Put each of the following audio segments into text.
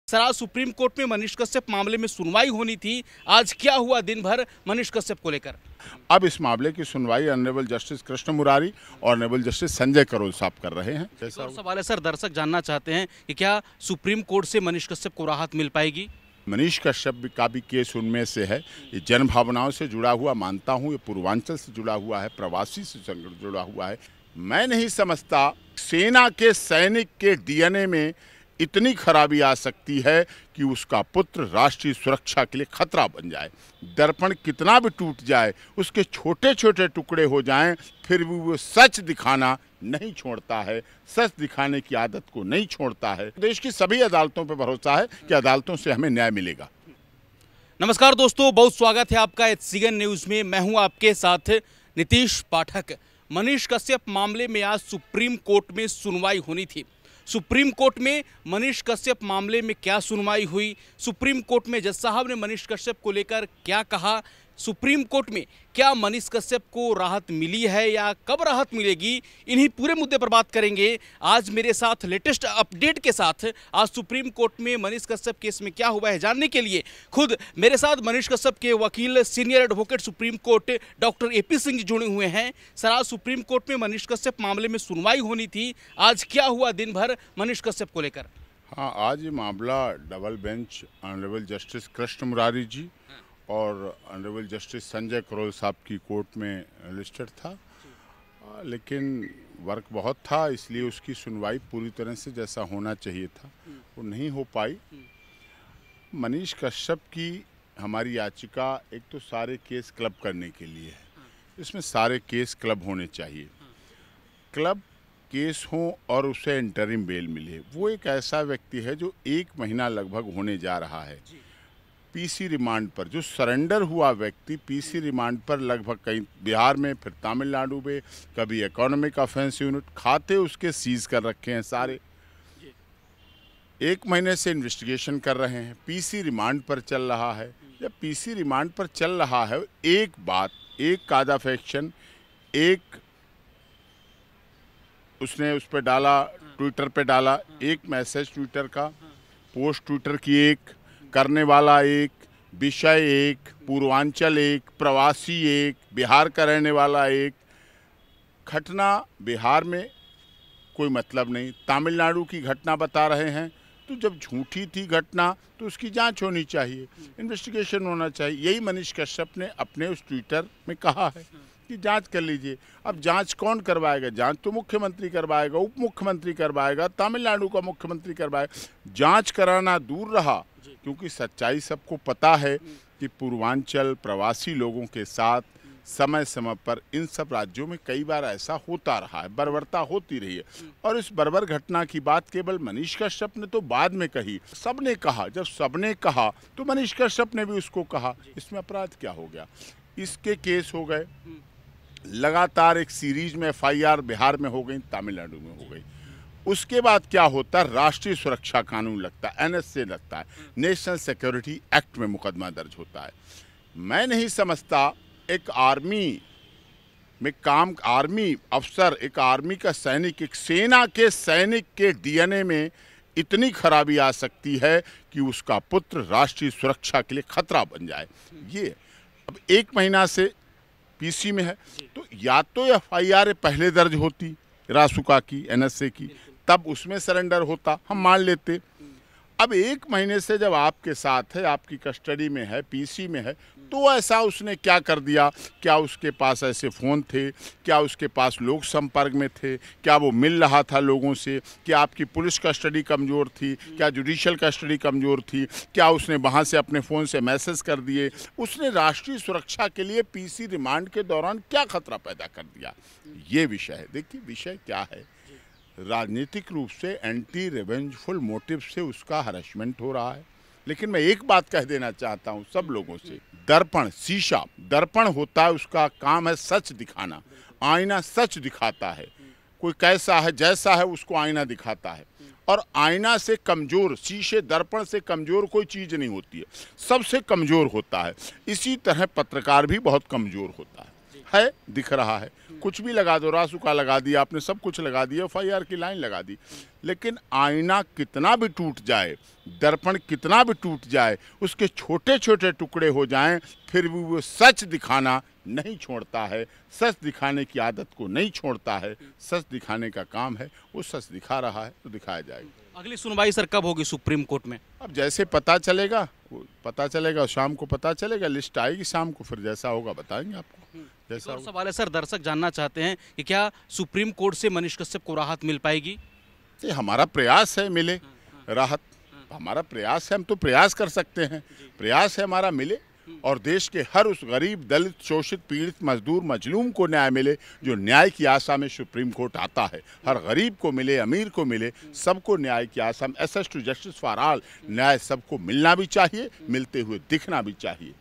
Sir, आज supreme court में मनीष कश्यप मामले में सुनवाई होनी थी। आज क्या हुआ दिन भर मनीष कश्यप को लेकर? अब इस मामले की सुनवाई ऑनरेबल जस्टिस कृष्ण मुरारी और ऑनरेबल जस्टिस संजय करोल साहब कर रहे हैं। और सवाल है सर, दर्शक जानना चाहते हैं कि क्या सुप्रीम कोर्ट से मनीष कश्यप को राहत मिल पाएगी? मनीष कश्यप का भी केस उनमें से है। ये जन भावनाओं से जुड़ा हुआ मानता हूँ, ये पूर्वांचल से जुड़ा हुआ है, प्रवासी से जुड़ा हुआ है। मैं नहीं समझता सेना के सैनिक के डीएनए में इतनी खराबी आ सकती है कि उसका पुत्र राष्ट्रीय सुरक्षा के लिए खतरा बन जाए। दर्पण कितना भी टूट जाए, उसके छोटे छोटे टुकड़े हो जाएं, फिर भी वो सच दिखाना नहीं छोड़ता है, सच दिखाने की आदत को नहीं छोड़ता है। देश की सभी अदालतों पर भरोसा है कि अदालतों से हमें न्याय मिलेगा। नमस्कार दोस्तों, बहुत स्वागत है आपका HCN न्यूज़ में। मैं हूं आपके साथ नीतीश पाठक। मनीष कश्यप मामले में आज सुप्रीम कोर्ट में सुनवाई होनी थी। सुप्रीम कोर्ट में मनीष कश्यप मामले में क्या सुनवाई हुई, सुप्रीम कोर्ट में जज साहब ने मनीष कश्यप को लेकर क्या कहा, सुप्रीम कोर्ट में क्या मनीष कश्यप को राहत मिली है या कब राहत मिलेगी, इन्हीं पूरे मुद्दे पर बात करेंगे। आज मेरे साथ लेटेस्ट अपडेट के साथ आज सुप्रीम कोर्ट में मनीष कश्यप केस में क्या हुआ है जानने के लिए खुद मेरे साथ मनीष कश्यप के वकील senior advocate supreme court doctor AP Singh ji जुड़े हुए हैं। सर, आज सुप्रीम कोर्ट में मनीष कश्यप मामले में सुनवाई होनी थी। आज क्या हुआ दिन भर मनीष कश्यप को लेकर? हाँ, आज ये मामला double bench honourable justice Krishna Murari ji और ऑनरेबल जस्टिस संजय करोल साहब की कोर्ट में लिस्टेड था, लेकिन वर्क बहुत था, इसलिए उसकी सुनवाई पूरी तरह से जैसा होना चाहिए था वो नहीं हो पाई। मनीष कश्यप की हमारी याचिका एक तो सारे केस क्लब करने के लिए है। इसमें सारे केस क्लब होने चाहिए, क्लब केस हो और उसे इंटरिम बेल मिले। वो एक ऐसा व्यक्ति है जो 1 महीना लगभग होने जा रहा है पीसी रिमांड पर, जो सरेंडर हुआ व्यक्ति पीसी रिमांड पर लगभग कहीं बिहार में, फिर तमिलनाडु में, कभी इकोनॉमिक ऑफेंस यूनिट, खाते उसके सीज कर रखे हैं सारे। 1 महीने से इन्वेस्टिगेशन कर रहे हैं, पीसी रिमांड पर चल रहा है। जब पीसी रिमांड पर चल रहा है, एक बात, एक काज ऑफ एक्शन, एक उसने उस पर डाला, ट्विटर पे डाला एक मैसेज, ट्विटर का पोस्ट, ट्विटर की एक, करने वाला एक, विषय एक, पूर्वांचल एक, प्रवासी एक, बिहार का रहने वाला एक। घटना बिहार में कोई मतलब नहीं, तमिलनाडु की घटना बता रहे हैं, तो जब झूठी थी घटना तो उसकी जांच होनी चाहिए, इन्वेस्टिगेशन होना चाहिए। यही मनीष कश्यप ने अपने उस ट्विटर में कहा है कि जांच कर लीजिए। अब जांच कौन करवाएगा? जांच तो मुख्यमंत्री करवाएगा, उप मुख्यमंत्री करवाएगा, तमिलनाडु का मुख्यमंत्री करवाएगा। जांच कराना दूर रहा, क्योंकि सच्चाई सबको पता है कि पूर्वांचल प्रवासी लोगों के साथ समय समय पर इन सब राज्यों में कई बार ऐसा होता रहा है, बर्बरता होती रही है। और इस बर्बर घटना की बात केवल मनीष कश्यप ने तो बाद में कही, सबने कहा। जब सबने कहा तो मनीष कश्यप ने भी उसको कहा। इसमें अपराध क्या हो गया? इसके केस हो गए लगातार, एक सीरीज में FIR बिहार में हो गई, तमिलनाडु में हो गई। उसके बाद क्या होता है? राष्ट्रीय सुरक्षा कानून लगता है, NSA लगता है, नेशनल सिक्योरिटी एक्ट में मुकदमा दर्ज होता है। मैं नहीं समझता एक आर्मी में काम, आर्मी अफसर, एक आर्मी का सैनिक, एक सेना के सैनिक के डीएनए में इतनी खराबी आ सकती है कि उसका पुत्र राष्ट्रीय सुरक्षा के लिए खतरा बन जाए। ये अब 1 महीना से पीसी में है, तो या तो FIR पहले दर्ज होती रासुका की, NSA की, तब उसमें सरेंडर होता, हम मान लेते। अब 1 महीने से जब आपके साथ है, आपकी कस्टडी में है, पीसी में है, तो ऐसा उसने क्या कर दिया? क्या उसके पास ऐसे फ़ोन थे? क्या उसके पास लोग संपर्क में थे? क्या वो मिल रहा था लोगों से? क्या आपकी पुलिस कस्टडी कमज़ोर थी? क्या जुडिशियल कस्टडी कमज़ोर थी? क्या उसने वहाँ से अपने फ़ोन से मैसेज कर दिए? उसने राष्ट्रीय सुरक्षा के लिए पीसी रिमांड के दौरान क्या खतरा पैदा कर दिया? ये विषय है। देखिए, विषय क्या है? राजनीतिक रूप से एंटी रिवेंजफुल मोटिव से उसका हरासमेंट हो रहा है। लेकिन मैं एक बात कह देना चाहता हूँ सब लोगों से, दर्पण, शीशा, दर्पण होता है, उसका काम है सच दिखाना। आईना सच दिखाता है, कोई कैसा है, जैसा है उसको आईना दिखाता है। और आईना से कमज़ोर, शीशे दर्पण से कमज़ोर कोई चीज़ नहीं होती है, सबसे कमज़ोर होता है। इसी तरह पत्रकार भी बहुत कमज़ोर होता है। है, दिख रहा है। कुछ भी लगा दो, रासुका लगा दिया आपने, सब कुछ लगा दिया, FIR की लाइन लगा दी, लेकिन आईना कितना भी टूट जाए, दर्पण कितना भी टूट जाए, उसके छोटे छोटे टुकड़े हो जाएं, फिर भी वो सच दिखाना नहीं छोड़ता है, सच दिखाने की आदत को नहीं छोड़ता है। सच दिखाने का काम है, वो सच दिखा रहा है तो दिखाया जाएगा। अगली सुनवाई सर कब होगी सुप्रीम कोर्ट में? अब जैसे पता चलेगा, शाम को पता चलेगा, लिस्ट आएगी शाम को, फिर जैसा होगा बताएंगे आपको। जैसा और सवाल है सर, दर्शक जानना चाहते हैं कि क्या सुप्रीम कोर्ट से मनीष कश्यप को राहत मिल पाएगी? ये हमारा प्रयास है मिले राहत, हमारा प्रयास है, हम तो प्रयास कर सकते हैं, प्रयास है हमारा मिले, और देश के हर उस गरीब, दलित, शोषित, पीड़ित, मजदूर, मजलूम को न्याय मिले जो न्याय की आशा में सुप्रीम कोर्ट आता है। हर गरीब को मिले, अमीर को मिले, सबको न्याय की आशा में, access to justice for all, न्याय सबको मिलना भी चाहिए, मिलते हुए दिखना भी चाहिए।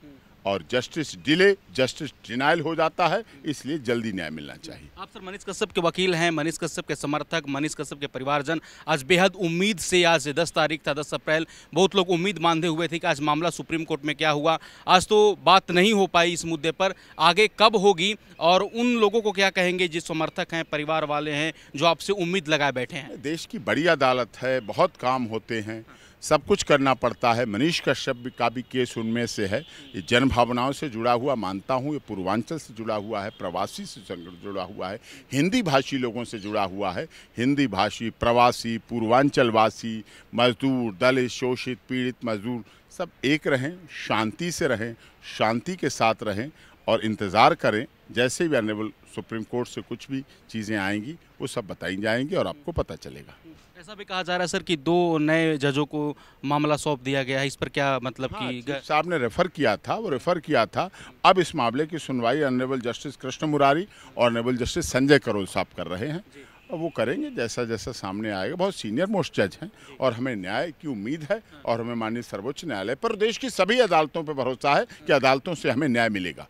और जस्टिस डिले, जस्टिस डिनाइल हो जाता है, इसलिए जल्दी न्याय मिलना चाहिए। आप सर मनीष कश्यप के वकील हैं, मनीष कश्यप के समर्थक, मनीष कश्यप के परिवारजन आज बेहद उम्मीद से, आज 10 तारीख था, 10 अप्रैल, बहुत लोग उम्मीद बांधे हुए थे कि आज मामला सुप्रीम कोर्ट में क्या हुआ। आज तो बात नहीं हो पाई इस मुद्दे पर, आगे कब होगी और उन लोगों को क्या कहेंगे जो समर्थक हैं, परिवार वाले हैं, जो आपसे उम्मीद लगाए बैठे हैं? देश की बड़ी अदालत है, बहुत काम होते हैं, सब कुछ करना पड़ता है। मनीष कश्यप का भी केस उनमें से है। ये जन भावनाओं से जुड़ा हुआ मानता हूँ, ये पूर्वांचल से जुड़ा हुआ है, प्रवासी से जुड़ा हुआ है, हिंदी भाषी लोगों से जुड़ा हुआ है। हिंदी भाषी, प्रवासी, पूर्वांचलवासी, मजदूर, दलित, शोषित, पीड़ित, मजदूर सब एक रहें, शांति से रहें, शांति के साथ रहें और इंतज़ार करें। जैसे भी ऑनरेबल सुप्रीम कोर्ट से कुछ भी चीज़ें आएंगी वो सब बताई जाएंगी और आपको पता चलेगा। ऐसा भी कहा जा रहा है सर कि 2 नए जजों को मामला सौंप दिया गया है, इस पर क्या मतलब कि चीफ साहब ने रेफर किया था, वो रेफर किया था। अब इस मामले की सुनवाई ऑनरेबल जस्टिस कृष्ण मुरारी और ऑनरेबल जस्टिस संजय करोल साहब कर रहे हैं, और वो करेंगे जैसा जैसा सामने आएगा। बहुत सीनियर मोस्ट जज हैं और हमें न्याय की उम्मीद है, और हमें माननीय सर्वोच्च न्यायालय पर, देश की सभी अदालतों पर भरोसा है कि अदालतों से हमें न्याय मिलेगा।